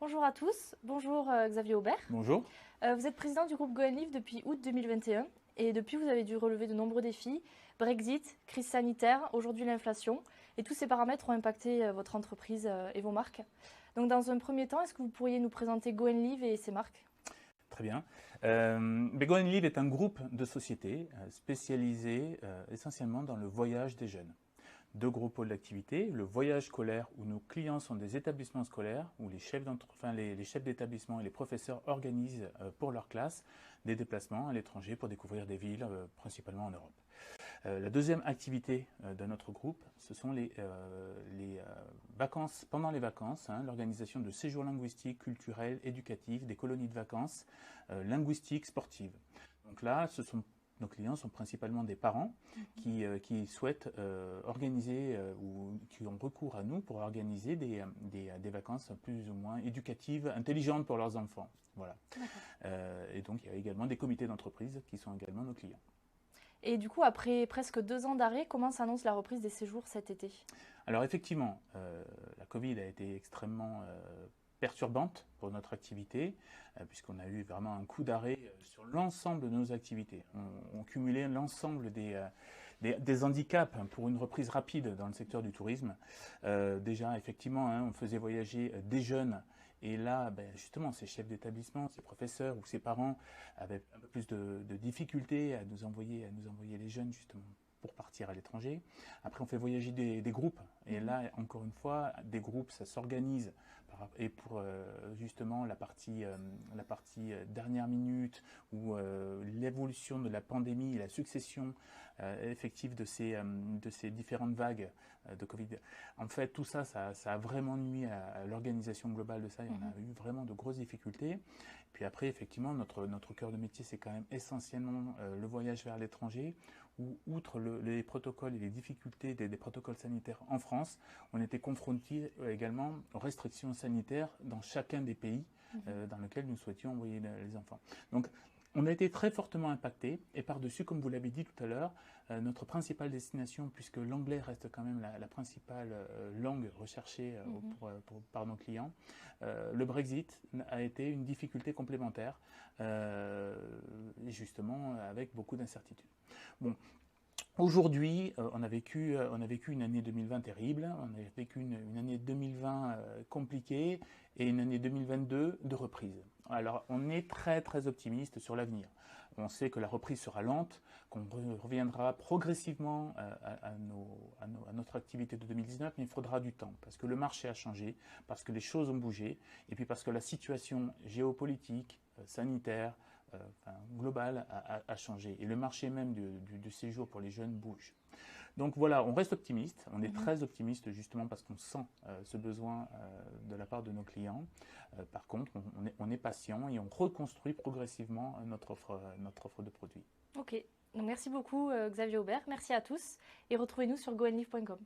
Bonjour à tous, bonjour Xavier Aubert. Bonjour. Vous êtes président du groupe Go Live depuis août 2021 et depuis vous avez dû relever de nombreux défis, Brexit, crise sanitaire, aujourd'hui l'inflation et tous ces paramètres ont impacté votre entreprise et vos marques. Donc dans un premier temps, est-ce que vous pourriez nous présenter Go Live et ses marques? Très bien. Go Live est un groupe de sociétés spécialisé essentiellement dans le voyage des jeunes. Deux gros pôles d'activité, le voyage scolaire où nos clients sont des établissements scolaires, où les chefs d'établissement et les professeurs organisent pour leur classe des déplacements à l'étranger pour découvrir des villes, principalement en Europe. La deuxième activité de notre groupe, ce sont les vacances, pendant les vacances, l'organisation de séjours linguistiques, culturels, éducatifs, des colonies de vacances, linguistiques, sportives. Donc là, nos clients sont principalement des parents qui souhaitent organiser ou qui ont recours à nous pour organiser des vacances plus ou moins éducatives, intelligentes pour leurs enfants. Voilà. Et donc il y a également des comités d'entreprise qui sont également nos clients. Et du coup, après presque 2 ans d'arrêt, comment s'annonce la reprise des séjours cet été? Alors effectivement, la Covid a été extrêmement perturbante pour notre activité, puisqu'on a eu vraiment un coup d'arrêt sur l'ensemble de nos activités. On cumulait l'ensemble des handicaps pour une reprise rapide dans le secteur du tourisme. Déjà, effectivement, on faisait voyager des jeunes. Et là, justement, ces chefs d'établissement, ces professeurs ou ces parents avaient un peu plus de difficultés à nous envoyer les jeunes, justement, pour partir à l'étranger. Après, on fait voyager des groupes. Et là, encore une fois, des groupes, ça s'organise. Et pour justement la partie dernière minute ou l'évolution de la pandémie et la succession effective de ces différentes vagues de Covid. En fait, tout ça, ça a vraiment nuit à l'organisation globale de ça. Et on a eu vraiment de grosses difficultés. Puis après, effectivement, notre cœur de métier, c'est quand même essentiellement le voyage vers l'étranger, où outre les protocoles et les difficultés des protocoles sanitaires en France, on était confrontés également aux restrictions sanitaires dans chacun des pays dans lesquels nous souhaitions envoyer les enfants. Donc, on a été très fortement impacté et par-dessus, comme vous l'avez dit tout à l'heure, notre principale destination, puisque l'anglais reste quand même la principale langue recherchée par nos clients, le Brexit a été une difficulté complémentaire, justement avec beaucoup d'incertitudes. Bon, aujourd'hui, on a vécu une année 2020 terrible, on a vécu une année 2020 compliquée et une année 2022 de reprise. Alors, on est très très optimiste sur l'avenir. On sait que la reprise sera lente, qu'on reviendra progressivement à notre activité de 2019, mais il faudra du temps, parce que le marché a changé, parce que les choses ont bougé, et puis parce que la situation géopolitique, sanitaire, globale a changé. Et le marché même du séjour pour les jeunes bouge. Donc voilà, on reste optimiste, on est très optimiste justement parce qu'on sent ce besoin de la part de nos clients. Par contre, on est patient et on reconstruit progressivement notre offre de produits. Ok, donc merci beaucoup Xavier Aubert, merci à tous et retrouvez-nous sur goenlive.com.